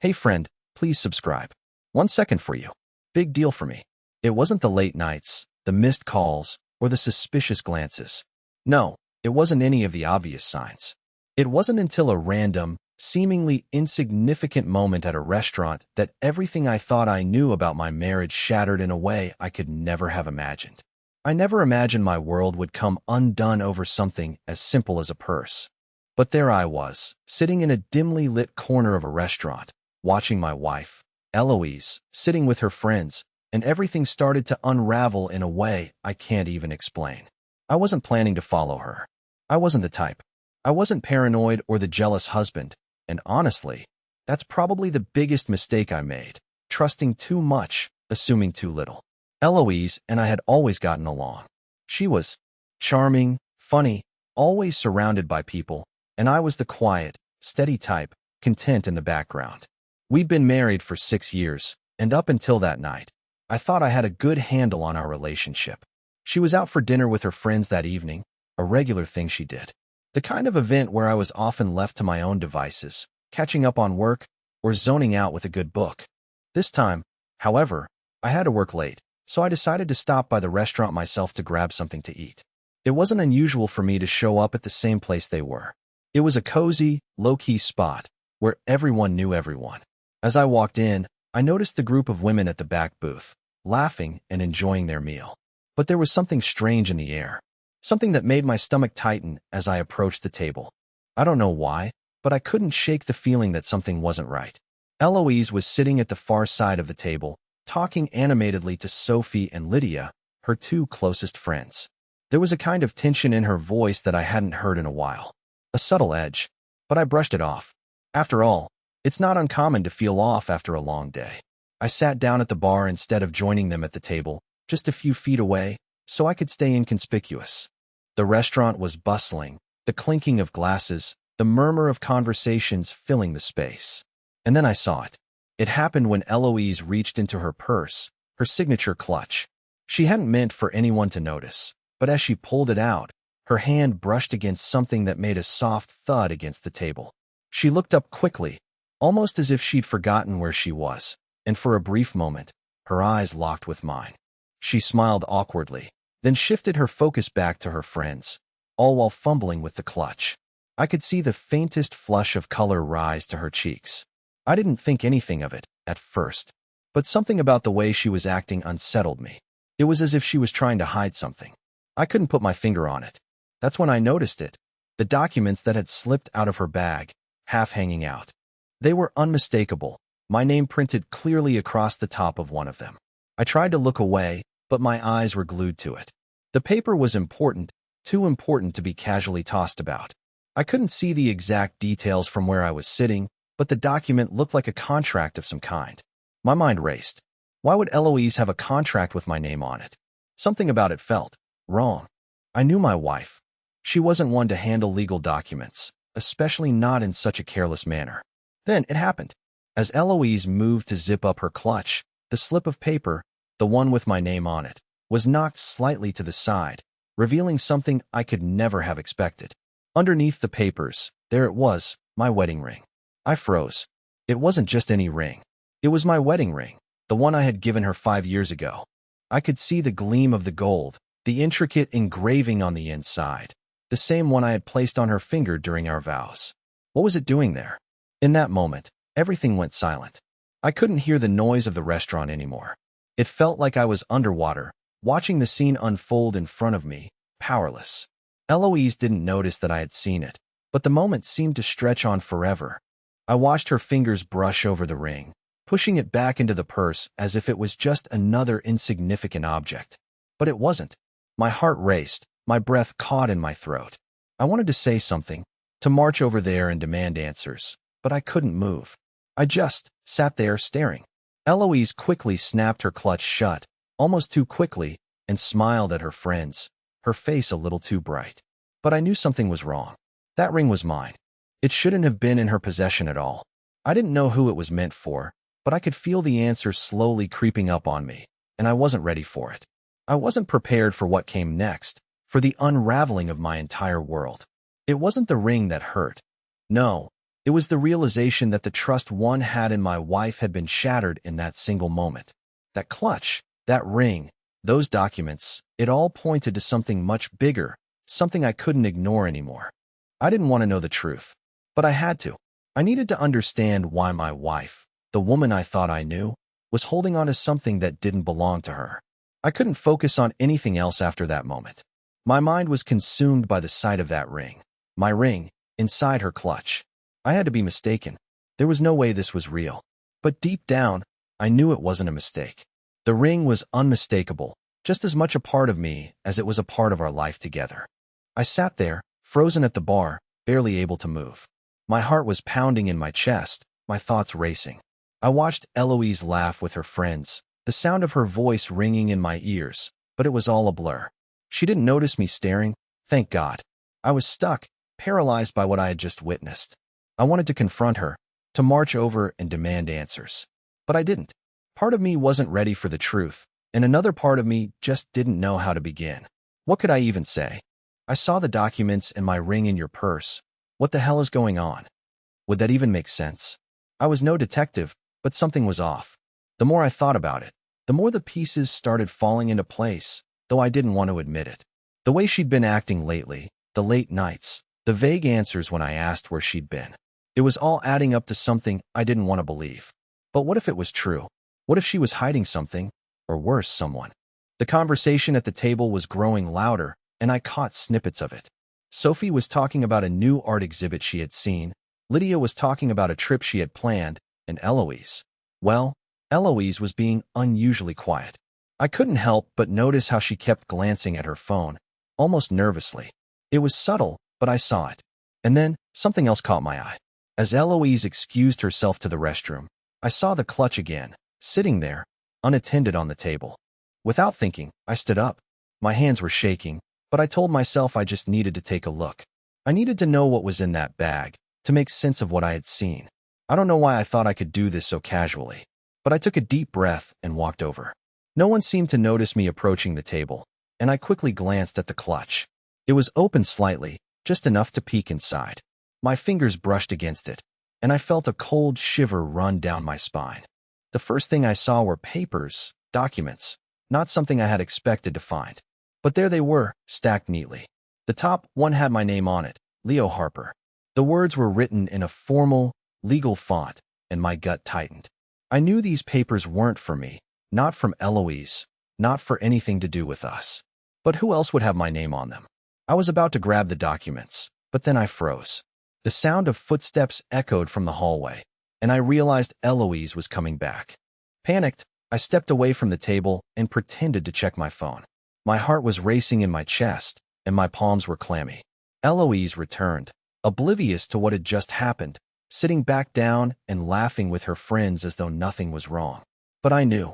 Hey friend, please subscribe. 1 second for you. Big deal for me. It wasn't the late nights, the missed calls, or the suspicious glances. No, it wasn't any of the obvious signs. It wasn't until a random, seemingly insignificant moment at a restaurant that everything I thought I knew about my marriage shattered in a way I could never have imagined. I never imagined my world would come undone over something as simple as a purse. But there I was, sitting in a dimly lit corner of a restaurant, watching my wife, Eloise, sitting with her friends, and everything started to unravel in a way I can't even explain. I wasn't planning to follow her. I wasn't the type. I wasn't paranoid or the jealous husband, and honestly, that's probably the biggest mistake I made, trusting too much, assuming too little. Eloise and I had always gotten along. She was charming, funny, always surrounded by people, and I was the quiet, steady type, content in the background. We'd been married for 6 years, and up until that night, I thought I had a good handle on our relationship. She was out for dinner with her friends that evening, a regular thing she did. The kind of event where I was often left to my own devices, catching up on work, or zoning out with a good book. This time, however, I had to work late, so I decided to stop by the restaurant myself to grab something to eat. It wasn't unusual for me to show up at the same place they were. It was a cozy, low-key spot where everyone knew everyone. As I walked in, I noticed the group of women at the back booth, laughing and enjoying their meal. But there was something strange in the air, something that made my stomach tighten as I approached the table. I don't know why, but I couldn't shake the feeling that something wasn't right. Eloise was sitting at the far side of the table, talking animatedly to Sophie and Lydia, her 2 closest friends. There was a kind of tension in her voice that I hadn't heard in a while. A subtle edge, but I brushed it off. After all, it's not uncommon to feel off after a long day. I sat down at the bar instead of joining them at the table, just a few feet away, so I could stay inconspicuous. The restaurant was bustling, the clinking of glasses, the murmur of conversations filling the space. And then I saw it. It happened when Eloise reached into her purse, her signature clutch. She hadn't meant for anyone to notice, but as she pulled it out, her hand brushed against something that made a soft thud against the table. She looked up quickly, almost as if she'd forgotten where she was, and for a brief moment, her eyes locked with mine. She smiled awkwardly, then shifted her focus back to her friends, all while fumbling with the clutch. I could see the faintest flush of color rise to her cheeks. I didn't think anything of it, at first, but something about the way she was acting unsettled me. It was as if she was trying to hide something. I couldn't put my finger on it. That's when I noticed it, the documents that had slipped out of her bag, half hanging out. They were unmistakable, my name printed clearly across the top of one of them. I tried to look away, but my eyes were glued to it. The paper was important, too important to be casually tossed about. I couldn't see the exact details from where I was sitting, but the document looked like a contract of some kind. My mind raced. Why would Eloise have a contract with my name on it? Something about it felt wrong. I knew my wife. She wasn't one to handle legal documents, especially not in such a careless manner. Then it happened. As Eloise moved to zip up her clutch, the slip of paper, the one with my name on it, was knocked slightly to the side, revealing something I could never have expected. Underneath the papers, there it was, my wedding ring. I froze. It wasn't just any ring. It was my wedding ring, the one I had given her 5 years ago. I could see the gleam of the gold, the intricate engraving on the inside, the same one I had placed on her finger during our vows. What was it doing there? In that moment, everything went silent. I couldn't hear the noise of the restaurant anymore. It felt like I was underwater, watching the scene unfold in front of me, powerless. Eloise didn't notice that I had seen it, but the moment seemed to stretch on forever. I watched her fingers brush over the ring, pushing it back into the purse as if it was just another insignificant object. But it wasn't. My heart raced, my breath caught in my throat. I wanted to say something, to march over there and demand answers, but I couldn't move. I just sat there staring. Eloise quickly snapped her clutch shut, almost too quickly, and smiled at her friends, her face a little too bright. But I knew something was wrong. That ring was mine. It shouldn't have been in her possession at all. I didn't know who it was meant for, but I could feel the answer slowly creeping up on me, and I wasn't ready for it. I wasn't prepared for what came next, for the unraveling of my entire world. It wasn't the ring that hurt. No, It was the realization that the trust one had in my wife had been shattered in that single moment. That clutch, that ring, those documents, it all pointed to something much bigger, something I couldn't ignore anymore. I didn't want to know the truth, but I had to. I needed to understand why my wife, the woman I thought I knew, was holding on to something that didn't belong to her. I couldn't focus on anything else after that moment. My mind was consumed by the sight of that ring. My ring, inside her clutch. I had to be mistaken. There was no way this was real. But deep down, I knew it wasn't a mistake. The ring was unmistakable, just as much a part of me as it was a part of our life together. I sat there, frozen at the bar, barely able to move. My heart was pounding in my chest, my thoughts racing. I watched Eloise laugh with her friends, the sound of her voice ringing in my ears, but it was all a blur. She didn't notice me staring, thank God. I was stuck, paralyzed by what I had just witnessed. I wanted to confront her, to march over and demand answers. But I didn't. Part of me wasn't ready for the truth, and another part of me just didn't know how to begin. What could I even say? I saw the documents and my ring in your purse. What the hell is going on? Would that even make sense? I was no detective, but something was off. The more I thought about it, the more the pieces started falling into place, though I didn't want to admit it. The way she'd been acting lately, the late nights, the vague answers when I asked where she'd been. It was all adding up to something I didn't want to believe. But what if it was true? What if she was hiding something, or worse, someone? The conversation at the table was growing louder, and I caught snippets of it. Sophie was talking about a new art exhibit she had seen. Lydia was talking about a trip she had planned, and Eloise. Well, Eloise was being unusually quiet. I couldn't help but notice how she kept glancing at her phone, almost nervously. It was subtle, but I saw it. And then, something else caught my eye. As Eloise excused herself to the restroom, I saw the clutch again, sitting there, unattended on the table. Without thinking, I stood up. My hands were shaking, but I told myself I just needed to take a look. I needed to know what was in that bag, to make sense of what I had seen. I don't know why I thought I could do this so casually, but I took a deep breath and walked over. No one seemed to notice me approaching the table, and I quickly glanced at the clutch. It was open slightly, just enough to peek inside. My fingers brushed against it, and I felt a cold shiver run down my spine. The first thing I saw were papers, documents, not something I had expected to find. But there they were, stacked neatly. The top one had my name on it, Leo Harper. The words were written in a formal, legal font, and my gut tightened. I knew these papers weren't for me, not from Eloise, not for anything to do with us. But who else would have my name on them? I was about to grab the documents, but then I froze. The sound of footsteps echoed from the hallway, and I realized Eloise was coming back. Panicked, I stepped away from the table and pretended to check my phone. My heart was racing in my chest, and my palms were clammy. Eloise returned, oblivious to what had just happened, sitting back down and laughing with her friends as though nothing was wrong. But I knew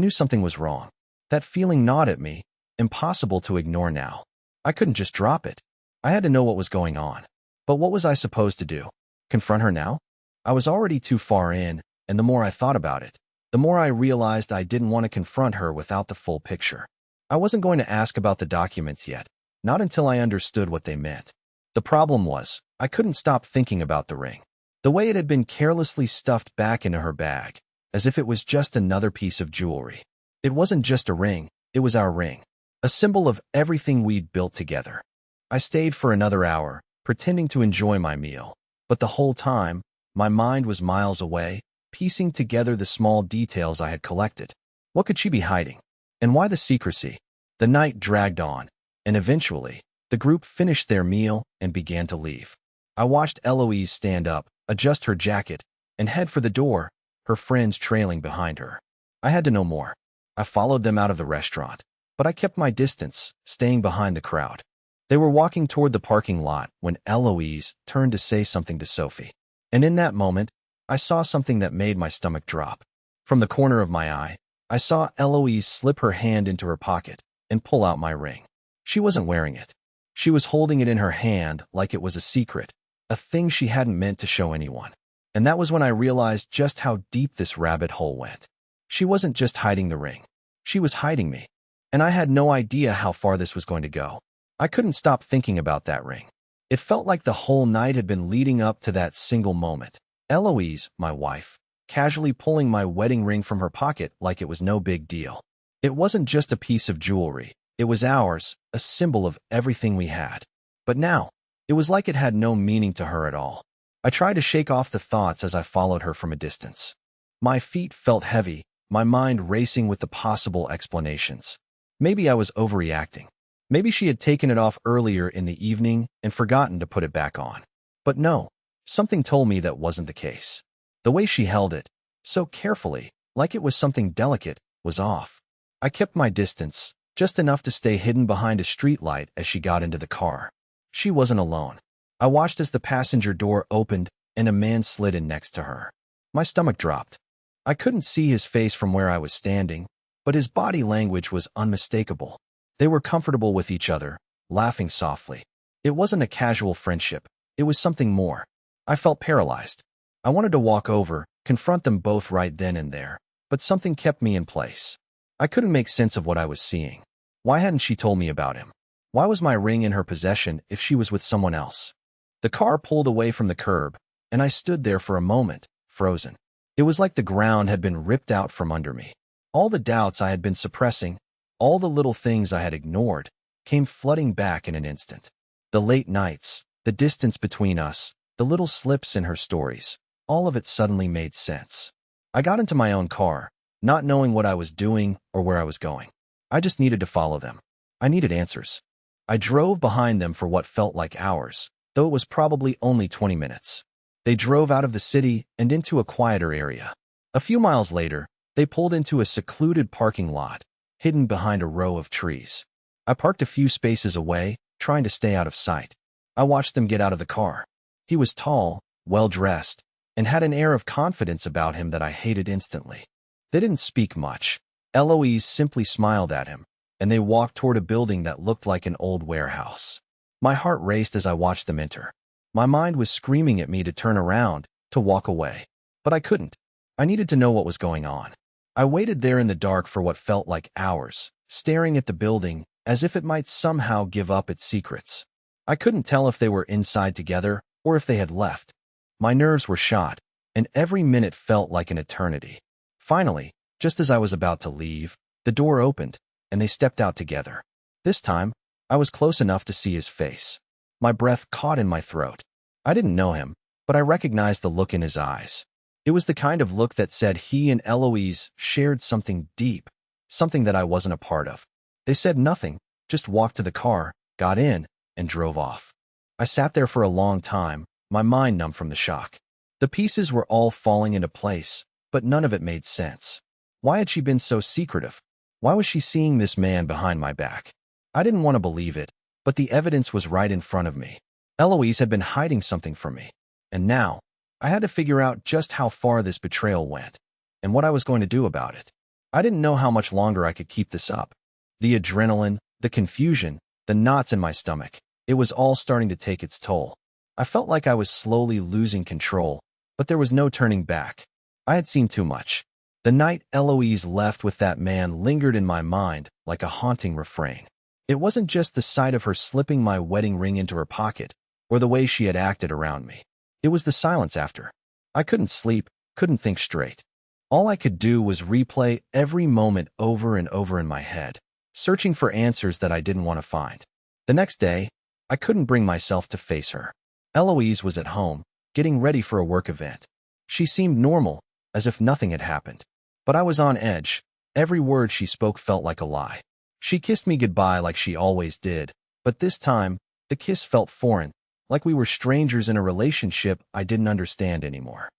something was wrong. That feeling gnawed at me, impossible to ignore now. I couldn't just drop it. I had to know what was going on. But what was I supposed to do? Confront her now? I was already too far in, and the more I thought about it, the more I realized I didn't want to confront her without the full picture. I wasn't going to ask about the documents yet, not until I understood what they meant. The problem was, I couldn't stop thinking about the ring. The way it had been carelessly stuffed back into her bag, as if it was just another piece of jewelry. It wasn't just a ring, it was our ring, a symbol of everything we'd built together. I stayed for another hour, pretending to enjoy my meal, but the whole time, my mind was miles away, piecing together the small details I had collected. What could she be hiding? And why the secrecy? The night dragged on, and eventually, the group finished their meal and began to leave. I watched Eloise stand up, adjust her jacket, and head for the door, her friends trailing behind her. I had to know more. I followed them out of the restaurant, but I kept my distance, staying behind the crowd. They were walking toward the parking lot when Eloise turned to say something to Sophie. And in that moment, I saw something that made my stomach drop. From the corner of my eye, I saw Eloise slip her hand into her pocket and pull out my ring. She wasn't wearing it. She was holding it in her hand like it was a secret, a thing she hadn't meant to show anyone. And that was when I realized just how deep this rabbit hole went. She wasn't just hiding the ring. She was hiding me. And I had no idea how far this was going to go. I couldn't stop thinking about that ring. It felt like the whole night had been leading up to that single moment. Eloise, my wife, casually pulling my wedding ring from her pocket like it was no big deal. It wasn't just a piece of jewelry. It was ours, a symbol of everything we had. But now, it was like it had no meaning to her at all. I tried to shake off the thoughts as I followed her from a distance. My feet felt heavy, my mind racing with the possible explanations. Maybe I was overreacting. Maybe she had taken it off earlier in the evening and forgotten to put it back on. But no, something told me that wasn't the case. The way she held it, so carefully, like it was something delicate, was off. I kept my distance, just enough to stay hidden behind a streetlight as she got into the car. She wasn't alone. I watched as the passenger door opened and a man slid in next to her. My stomach dropped. I couldn't see his face from where I was standing, but his body language was unmistakable. They were comfortable with each other, laughing softly. It wasn't a casual friendship. It was something more. I felt paralyzed. I wanted to walk over, confront them both right then and there, but something kept me in place. I couldn't make sense of what I was seeing. Why hadn't she told me about him? Why was my ring in her possession if she was with someone else? The car pulled away from the curb, and I stood there for a moment, frozen. It was like the ground had been ripped out from under me. All the doubts I had been suppressing, all the little things I had ignored, came flooding back in an instant. The late nights, the distance between us, the little slips in her stories, all of it suddenly made sense. I got into my own car, not knowing what I was doing or where I was going. I just needed to follow them. I needed answers. I drove behind them for what felt like hours, though it was probably only 20 minutes. They drove out of the city and into a quieter area. A few miles later, they pulled into a secluded parking lot, hidden behind a row of trees. I parked a few spaces away, trying to stay out of sight. I watched them get out of the car. He was tall, well-dressed, and had an air of confidence about him that I hated instantly. They didn't speak much. Eloise simply smiled at him, and they walked toward a building that looked like an old warehouse. My heart raced as I watched them enter. My mind was screaming at me to turn around, to walk away. But I couldn't. I needed to know what was going on. I waited there in the dark for what felt like hours, staring at the building as if it might somehow give up its secrets. I couldn't tell if they were inside together or if they had left. My nerves were shot, and every minute felt like an eternity. Finally, just as I was about to leave, the door opened, and they stepped out together. This time, I was close enough to see his face. My breath caught in my throat. I didn't know him, but I recognized the look in his eyes. It was the kind of look that said he and Eloise shared something deep, something that I wasn't a part of. They said nothing, just walked to the car, got in, and drove off. I sat there for a long time, my mind numb from the shock. The pieces were all falling into place, but none of it made sense. Why had she been so secretive? Why was she seeing this man behind my back? I didn't want to believe it, but the evidence was right in front of me. Eloise had been hiding something from me, and now, I had to figure out just how far this betrayal went, and what I was going to do about it. I didn't know how much longer I could keep this up. The adrenaline, the confusion, the knots in my stomach, it was all starting to take its toll. I felt like I was slowly losing control, but there was no turning back. I had seen too much. The night Eloise left with that man lingered in my mind like a haunting refrain. It wasn't just the sight of her slipping my wedding ring into her pocket, or the way she had acted around me. It was the silence after. I couldn't sleep, couldn't think straight. All I could do was replay every moment over and over in my head, searching for answers that I didn't want to find. The next day, I couldn't bring myself to face her. Eloise was at home, getting ready for a work event. She seemed normal, as if nothing had happened. But I was on edge. Every word she spoke felt like a lie. She kissed me goodbye like she always did, but this time, the kiss felt foreign, like we were strangers in a relationship I didn't understand anymore.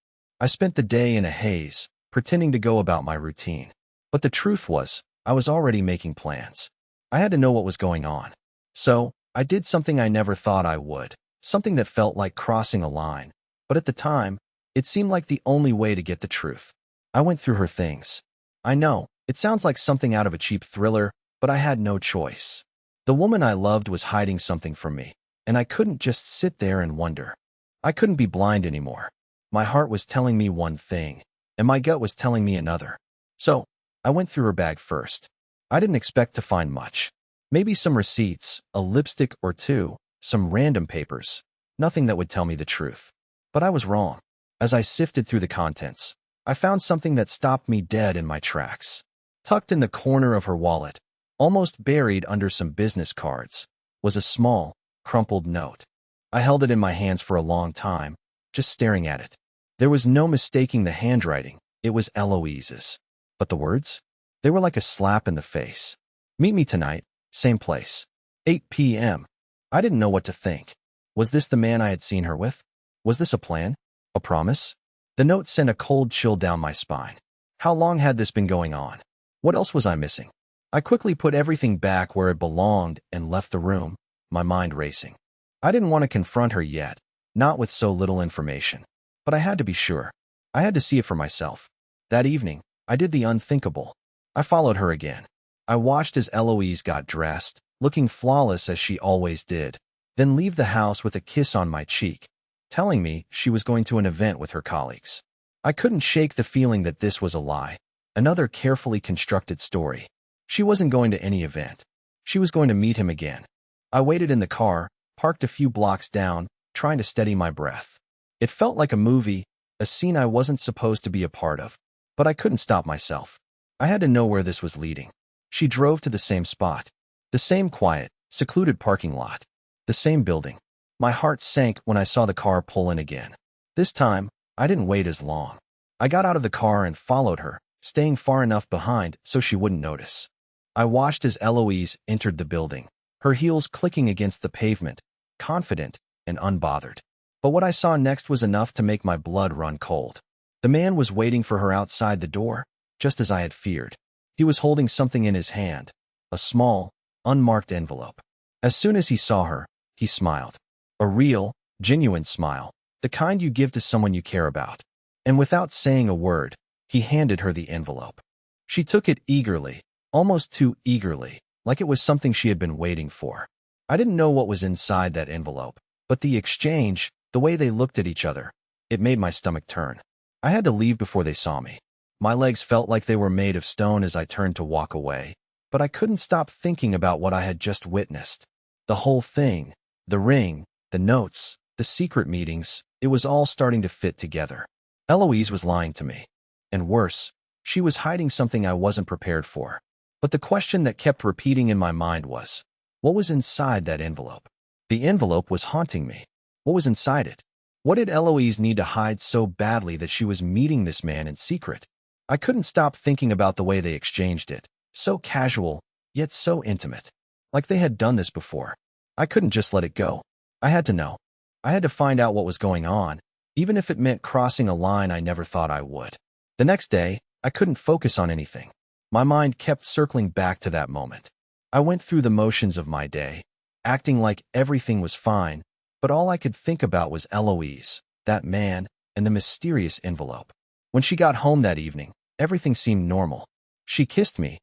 I spent the day in a haze, pretending to go about my routine. But the truth was, I was already making plans. I had to know what was going on. So, I did something I never thought I would, something that felt like crossing a line. But at the time, it seemed like the only way to get the truth. I went through her things. I know, it sounds like something out of a cheap thriller, but I had no choice. The woman I loved was hiding something from me, and I couldn't just sit there and wonder. I couldn't be blind anymore. My heart was telling me one thing, and my gut was telling me another. So, I went through her bag first. I didn't expect to find much. Maybe some receipts, a lipstick or two, some random papers, nothing that would tell me the truth. But I was wrong. As I sifted through the contents, I found something that stopped me dead in my tracks. Tucked in the corner of her wallet, almost buried under some business cards, was a small, crumpled note. I held it in my hands for a long time, just staring at it. There was no mistaking the handwriting. It was Eloise's. But the words? They were like a slap in the face. Meet me tonight, same place. 8 p.m. I didn't know what to think. Was this the man I had seen her with? Was this a plan? A promise? The note sent a cold chill down my spine. How long had this been going on? What else was I missing? I quickly put everything back where it belonged and left the room, my mind racing. I didn't want to confront her yet, not with so little information. But I had to be sure. I had to see it for myself. That evening, I did the unthinkable. I followed her again. I watched as Eloise got dressed, looking flawless as she always did, then leave the house with a kiss on my cheek, telling me she was going to an event with her colleagues. I couldn't shake the feeling that this was a lie, another carefully constructed story. She wasn't going to any event. She was going to meet him again. I waited in the car, parked a few blocks down, trying to steady my breath. It felt like a movie, a scene I wasn't supposed to be a part of, but I couldn't stop myself. I had to know where this was leading. She drove to the same spot, the same quiet, secluded parking lot, the same building. My heart sank when I saw the car pull in again. This time, I didn't wait as long. I got out of the car and followed her, staying far enough behind so she wouldn't notice. I watched as Eloise entered the building, her heels clicking against the pavement, confident and unbothered. But what I saw next was enough to make my blood run cold. The man was waiting for her outside the door, just as I had feared. He was holding something in his hand, a small, unmarked envelope. As soon as he saw her, he smiled. A real, genuine smile, the kind you give to someone you care about. And without saying a word, he handed her the envelope. She took it eagerly, almost too eagerly, like it was something she had been waiting for. I didn't know what was inside that envelope, but the exchange, the way they looked at each other, it made my stomach turn. I had to leave before they saw me. My legs felt like they were made of stone as I turned to walk away, but I couldn't stop thinking about what I had just witnessed. The whole thing, the ring, the notes, the secret meetings, it was all starting to fit together. Eloise was lying to me. And worse, she was hiding something I wasn't prepared for. But the question that kept repeating in my mind was, what was inside that envelope? The envelope was haunting me. What was inside it? What did Eloise need to hide so badly that she was meeting this man in secret? I couldn't stop thinking about the way they exchanged it. So casual, yet so intimate. Like they had done this before. I couldn't just let it go. I had to know. I had to find out what was going on, even if it meant crossing a line I never thought I would. The next day, I couldn't focus on anything. My mind kept circling back to that moment. I went through the motions of my day, acting like everything was fine, but all I could think about was Eloise, that man, and the mysterious envelope. When she got home that evening, everything seemed normal. She kissed me,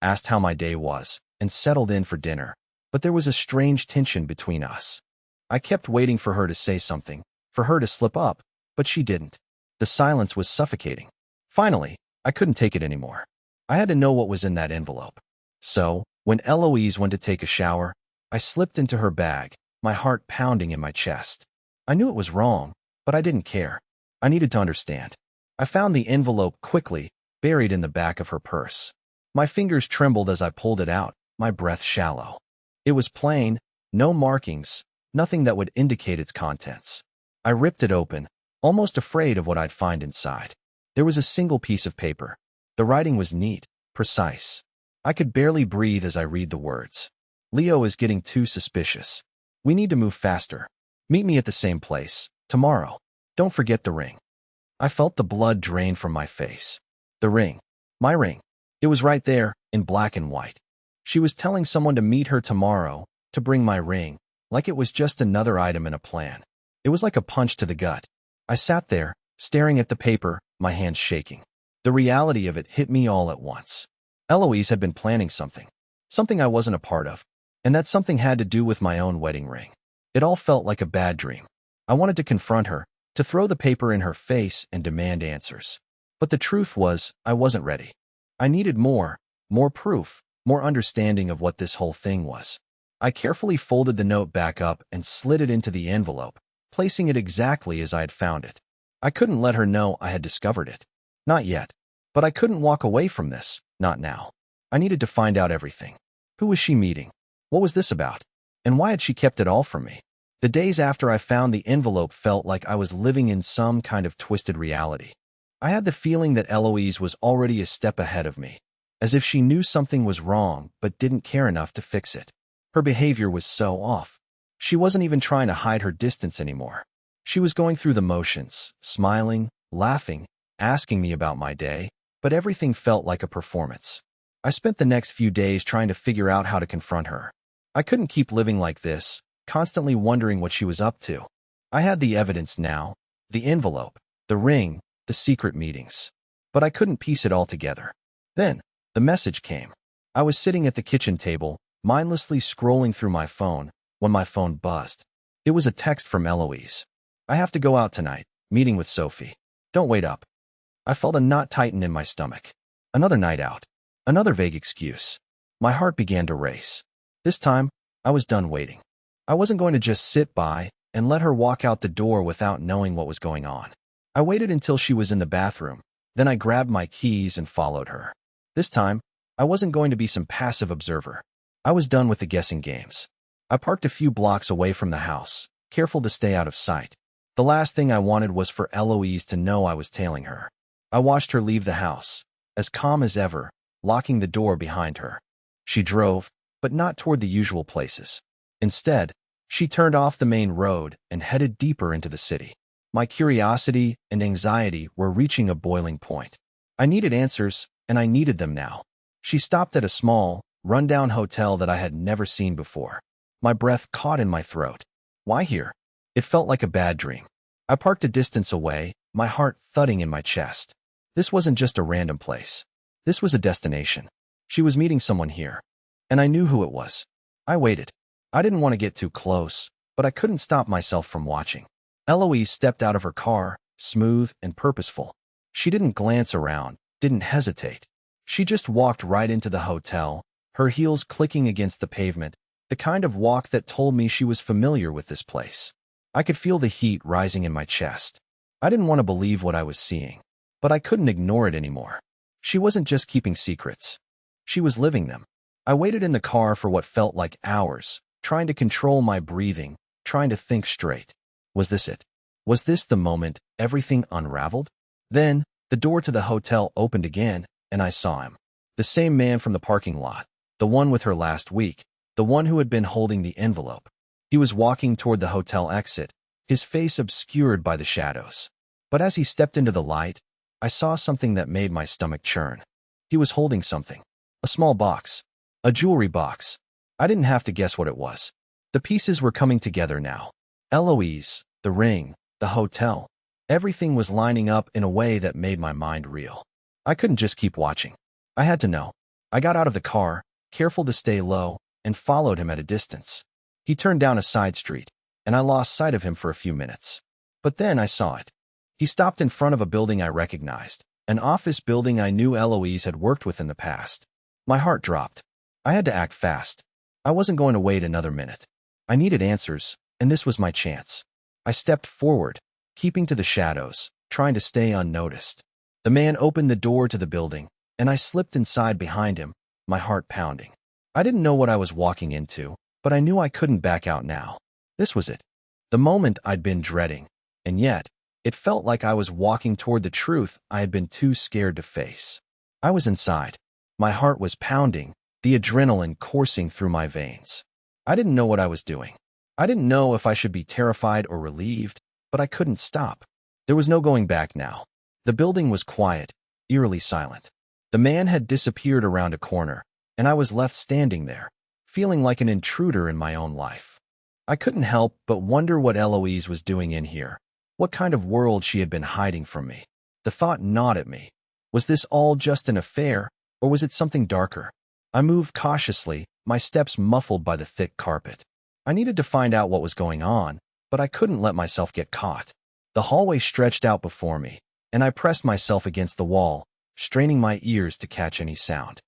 asked how my day was, and settled in for dinner. But there was a strange tension between us. I kept waiting for her to say something, for her to slip up, but she didn't. The silence was suffocating. Finally, I couldn't take it anymore. I had to know what was in that envelope. So, when Eloise went to take a shower, I slipped into her bag, my heart pounding in my chest. I knew it was wrong, but I didn't care. I needed to understand. I found the envelope quickly, buried in the back of her purse. My fingers trembled as I pulled it out, my breath shallow. It was plain, no markings, nothing that would indicate its contents. I ripped it open, almost afraid of what I'd find inside. There was a single piece of paper. The writing was neat, precise. I could barely breathe as I read the words. Leo is getting too suspicious. We need to move faster. Meet me at the same place, tomorrow. Don't forget the ring. I felt the blood drain from my face. The ring. My ring. It was right there, in black and white. She was telling someone to meet her tomorrow, to bring my ring, like it was just another item in a plan. It was like a punch to the gut. I sat there, staring at the paper, my hands shaking. The reality of it hit me all at once. Eloise had been planning something I wasn't a part of, and that something had to do with my own wedding ring. It all felt like a bad dream. I wanted to confront her, to throw the paper in her face and demand answers. But the truth was, I wasn't ready. I needed more proof, more understanding of what this whole thing was. I carefully folded the note back up and slid it into the envelope, placing it exactly as I had found it. I couldn't let her know I had discovered it. Not yet. But I couldn't walk away from this, not now. I needed to find out everything. Who was she meeting? What was this about? And why had she kept it all from me? The days after I found the envelope felt like I was living in some kind of twisted reality. I had the feeling that Eloise was already a step ahead of me, as if she knew something was wrong but didn't care enough to fix it. Her behavior was so off. She wasn't even trying to hide her distance anymore. She was going through the motions, smiling, laughing, asking me about my day, but everything felt like a performance. I spent the next few days trying to figure out how to confront her. I couldn't keep living like this, constantly wondering what she was up to. I had the evidence now, the envelope, the ring, the secret meetings. But I couldn't piece it all together. Then, the message came. I was sitting at the kitchen table, mindlessly scrolling through my phone, when my phone buzzed. It was a text from Eloise. "I have to go out tonight, meeting with Sophie. Don't wait up." I felt a knot tighten in my stomach. Another night out. Another vague excuse. My heart began to race. This time, I was done waiting. I wasn't going to just sit by and let her walk out the door without knowing what was going on. I waited until she was in the bathroom. Then I grabbed my keys and followed her. This time, I wasn't going to be some passive observer. I was done with the guessing games. I parked a few blocks away from the house, careful to stay out of sight. The last thing I wanted was for Eloise to know I was tailing her. I watched her leave the house, as calm as ever, locking the door behind her. She drove, but not toward the usual places. Instead, she turned off the main road and headed deeper into the city. My curiosity and anxiety were reaching a boiling point. I needed answers, and I needed them now. She stopped at a small, rundown hotel that I had never seen before. My breath caught in my throat. Why here? It felt like a bad dream. I parked a distance away, my heart thudding in my chest. This wasn't just a random place. This was a destination. She was meeting someone here. And I knew who it was. I waited. I didn't want to get too close, but I couldn't stop myself from watching. Eloise stepped out of her car, smooth and purposeful. She didn't glance around, didn't hesitate. She just walked right into the hotel, her heels clicking against the pavement, the kind of walk that told me she was familiar with this place. I could feel the heat rising in my chest. I didn't want to believe what I was seeing, but I couldn't ignore it anymore. She wasn't just keeping secrets. She was living them. I waited in the car for what felt like hours, trying to control my breathing, trying to think straight. Was this it? Was this the moment everything unraveled? Then, the door to the hotel opened again, and I saw him. The same man from the parking lot, the one with her last week, the one who had been holding the envelope. He was walking toward the hotel exit, his face obscured by the shadows. But as he stepped into the light, I saw something that made my stomach churn. He was holding something. A small box. A jewelry box. I didn't have to guess what it was. The pieces were coming together now. Eloise, the ring, the hotel. Everything was lining up in a way that made my mind reel. I couldn't just keep watching. I had to know. I got out of the car, careful to stay low, and followed him at a distance. He turned down a side street, and I lost sight of him for a few minutes. But then I saw it. He stopped in front of a building I recognized, an office building I knew Eloise had worked with in the past. My heart dropped. I had to act fast. I wasn't going to wait another minute. I needed answers, and this was my chance. I stepped forward, keeping to the shadows, trying to stay unnoticed. The man opened the door to the building, and I slipped inside behind him, my heart pounding. I didn't know what I was walking into, but I knew I couldn't back out now. This was it. The moment I'd been dreading, and yet, it felt like I was walking toward the truth I had been too scared to face. I was inside. My heart was pounding, the adrenaline coursing through my veins. I didn't know what I was doing. I didn't know if I should be terrified or relieved, but I couldn't stop. There was no going back now. The building was quiet, eerily silent. The man had disappeared around a corner, and I was left standing there, feeling like an intruder in my own life. I couldn't help but wonder what Eloise was doing in here, what kind of world she had been hiding from me. The thought gnawed at me. Was this all just an affair, or was it something darker? I moved cautiously, my steps muffled by the thick carpet. I needed to find out what was going on, but I couldn't let myself get caught. The hallway stretched out before me, and I pressed myself against the wall, straining my ears to catch any sound.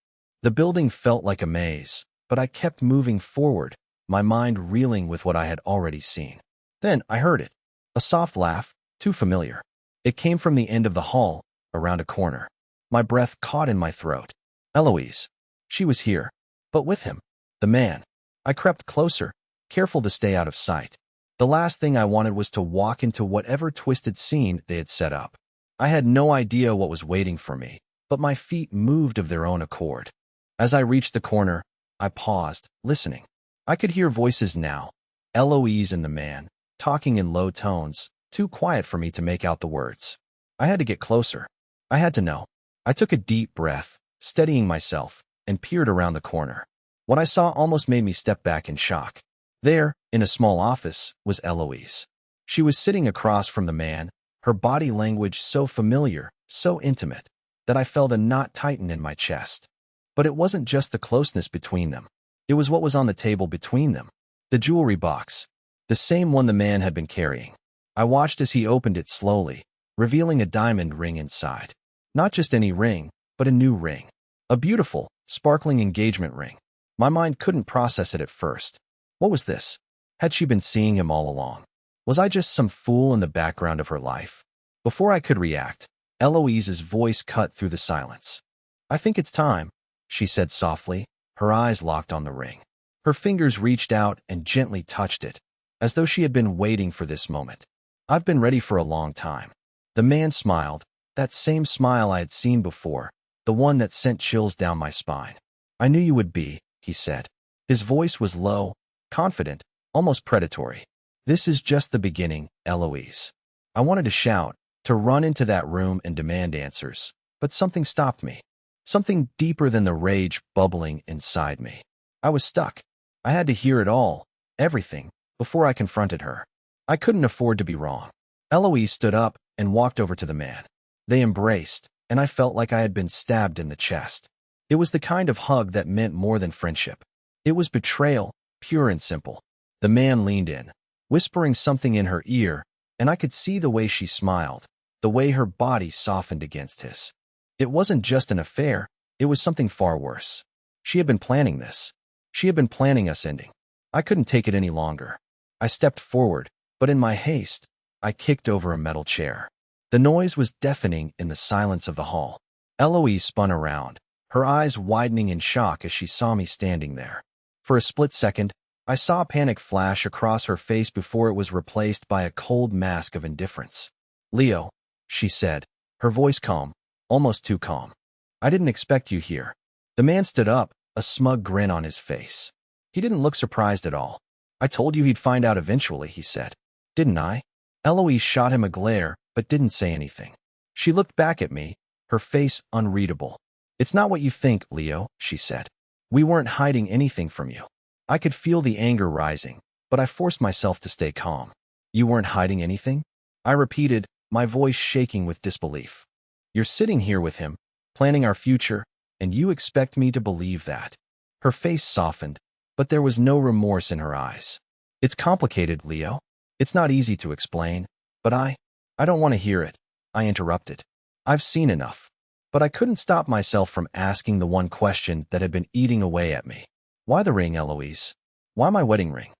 The building felt like a maze, but I kept moving forward, my mind reeling with what I had already seen. Then I heard it. A soft laugh, too familiar. It came from the end of the hall, around a corner. My breath caught in my throat. Eloise. She was here. But with him. The man. I crept closer, careful to stay out of sight. The last thing I wanted was to walk into whatever twisted scene they had set up. I had no idea what was waiting for me, but my feet moved of their own accord. As I reached the corner, I paused, listening. I could hear voices now. Eloise and the man, talking in low tones, too quiet for me to make out the words. I had to get closer. I had to know. I took a deep breath, steadying myself, and peered around the corner. What I saw almost made me step back in shock. There, in a small office, was Eloise. She was sitting across from the man, her body language so familiar, so intimate, that I felt a knot tighten in my chest. But it wasn't just the closeness between them. It was what was on the table between them. The jewelry box. The same one the man had been carrying. I watched as he opened it slowly, revealing a diamond ring inside. Not just any ring, but a new ring. A beautiful, sparkling engagement ring. My mind couldn't process it at first. What was this? Had she been seeing him all along? Was I just some fool in the background of her life? Before I could react, Eloise's voice cut through the silence. I think it's time, she said softly, her eyes locked on the ring. Her fingers reached out and gently touched it, as though she had been waiting for this moment. I've been ready for a long time. The man smiled, that same smile I had seen before, the one that sent chills down my spine. I knew you would be, he said. His voice was low, confident, almost predatory. This is just the beginning, Eloise. I wanted to shout, to run into that room and demand answers, but something stopped me. Something deeper than the rage bubbling inside me. I was stuck. I had to hear it all, everything, before I confronted her. I couldn't afford to be wrong. Eloise stood up and walked over to the man. They embraced, and I felt like I had been stabbed in the chest. It was the kind of hug that meant more than friendship. It was betrayal, pure and simple. The man leaned in, whispering something in her ear, and I could see the way she smiled, the way her body softened against his. It wasn't just an affair, it was something far worse. She had been planning this. She had been planning us ending. I couldn't take it any longer. I stepped forward, but in my haste, I kicked over a metal chair. The noise was deafening in the silence of the hall. Eloise spun around, her eyes widening in shock as she saw me standing there. For a split second, I saw a panic flash across her face before it was replaced by a cold mask of indifference. Leo, she said, her voice calm, almost too calm. I didn't expect you here. The man stood up, a smug grin on his face. He didn't look surprised at all. I told you he'd find out eventually, he said. Didn't I? Eloise shot him a glare, but didn't say anything. She looked back at me, her face unreadable. It's not what you think, Leo, she said. We weren't hiding anything from you. I could feel the anger rising, but I forced myself to stay calm. You weren't hiding anything? I repeated, my voice shaking with disbelief. You're sitting here with him, planning our future, and you expect me to believe that. Her face softened, but there was no remorse in her eyes. It's complicated, Leo. It's not easy to explain, but I don't want to hear it, I interrupted. I've seen enough. But I couldn't stop myself from asking the one question that had been eating away at me. Why the ring, Eloise? Why my wedding ring?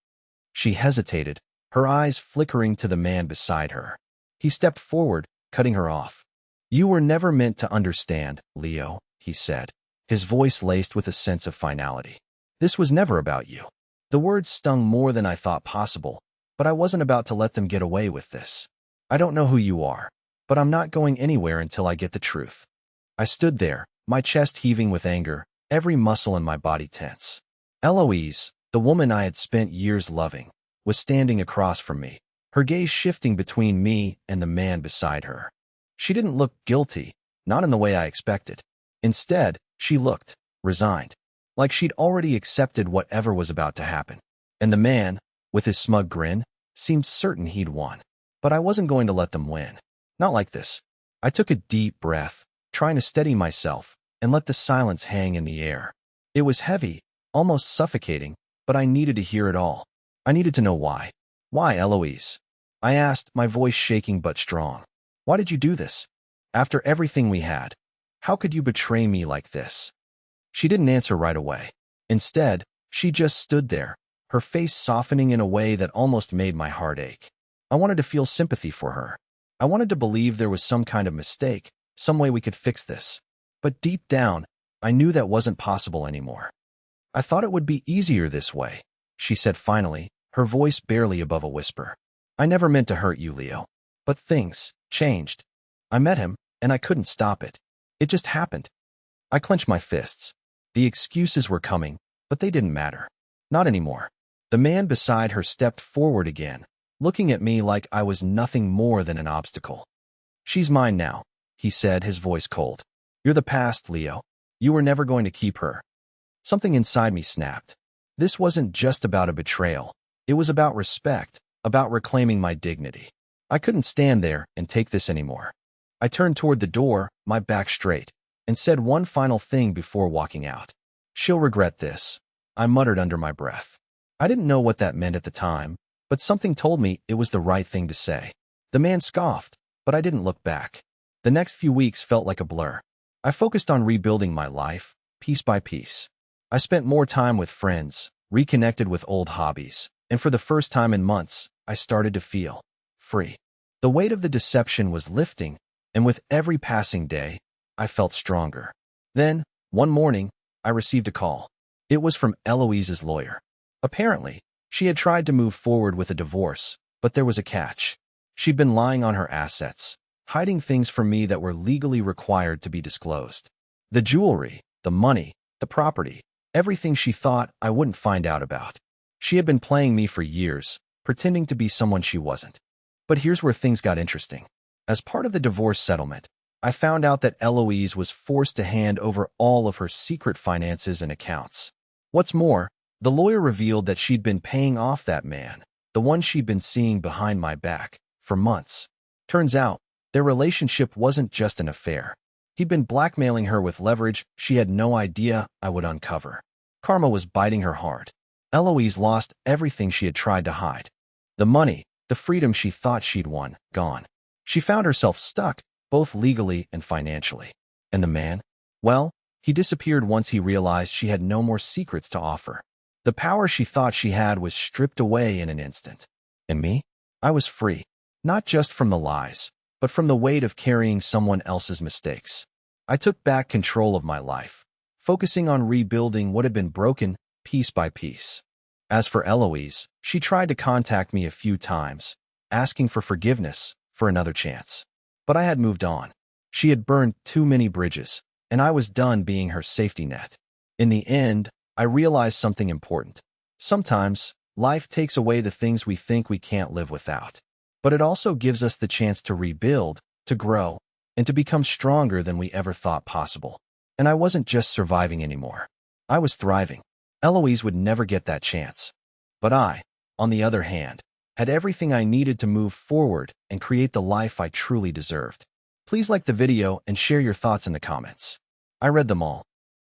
She hesitated, her eyes flickering to the man beside her. He stepped forward, cutting her off. You were never meant to understand, Leo, he said, his voice laced with a sense of finality. This was never about you. The words stung more than I thought possible, but I wasn't about to let them get away with this. I don't know who you are, but I'm not going anywhere until I get the truth. I stood there, my chest heaving with anger, every muscle in my body tense. Eloise, the woman I had spent years loving, was standing across from me, her gaze shifting between me and the man beside her. She didn't look guilty, not in the way I expected. Instead, she looked resigned, like she'd already accepted whatever was about to happen. And the man, with his smug grin, seemed certain he'd won. But I wasn't going to let them win. Not like this. I took a deep breath, trying to steady myself, and let the silence hang in the air. It was heavy, almost suffocating, but I needed to hear it all. I needed to know why. Why, Eloise? I asked, my voice shaking but strong. Why did you do this? After everything we had, how could you betray me like this? She didn't answer right away. Instead, she just stood there, her face softening in a way that almost made my heart ache. I wanted to feel sympathy for her. I wanted to believe there was some kind of mistake, some way we could fix this. But deep down, I knew that wasn't possible anymore. I thought it would be easier this way, she said finally, her voice barely above a whisper. I never meant to hurt you, Leo. But things changed. I met him, and I couldn't stop it. It just happened. I clenched my fists. The excuses were coming, but they didn't matter. Not anymore. The man beside her stepped forward again, looking at me like I was nothing more than an obstacle. She's mine now, he said, his voice cold. You're the past, Leo. You were never going to keep her. Something inside me snapped. This wasn't just about a betrayal. It was about respect, about reclaiming my dignity. I couldn't stand there and take this anymore. I turned toward the door, my back straight, and said one final thing before walking out. She'll regret this, I muttered under my breath. I didn't know what that meant at the time, but something told me it was the right thing to say. The man scoffed, but I didn't look back. The next few weeks felt like a blur. I focused on rebuilding my life, piece by piece. I spent more time with friends, reconnected with old hobbies, and for the first time in months, I started to feel free. The weight of the deception was lifting, and with every passing day, I felt stronger. Then, one morning, I received a call. It was from Eloise's lawyer. Apparently, she had tried to move forward with a divorce, but there was a catch. She'd been lying on her assets, hiding things from me that were legally required to be disclosed. The jewelry, the money, the property, everything she thought I wouldn't find out about. She had been playing me for years, pretending to be someone she wasn't. But here's where things got interesting. As part of the divorce settlement, I found out that Eloise was forced to hand over all of her secret finances and accounts. What's more, the lawyer revealed that she'd been paying off that man, the one she'd been seeing behind my back, for months. Turns out, their relationship wasn't just an affair. He'd been blackmailing her with leverage she had no idea I would uncover. Karma was biting her hard. Eloise lost everything she had tried to hide. The money, the freedom she thought she'd won, gone. She found herself stuck, both legally and financially. And the man? Well, he disappeared once he realized she had no more secrets to offer. The power she thought she had was stripped away in an instant. And me? I was free. Not just from the lies, but from the weight of carrying someone else's mistakes. I took back control of my life, focusing on rebuilding what had been broken piece by piece. As for Eloise, she tried to contact me a few times, asking for forgiveness, for another chance. But I had moved on. She had burned too many bridges, and I was done being her safety net. In the end, I realized something important. Sometimes, life takes away the things we think we can't live without. But it also gives us the chance to rebuild, to grow, and to become stronger than we ever thought possible. And I wasn't just surviving anymore. I was thriving. Eloise would never get that chance. But I, on the other hand, had everything I needed to move forward and create the life I truly deserved. Please like the video and share your thoughts in the comments. I read them all.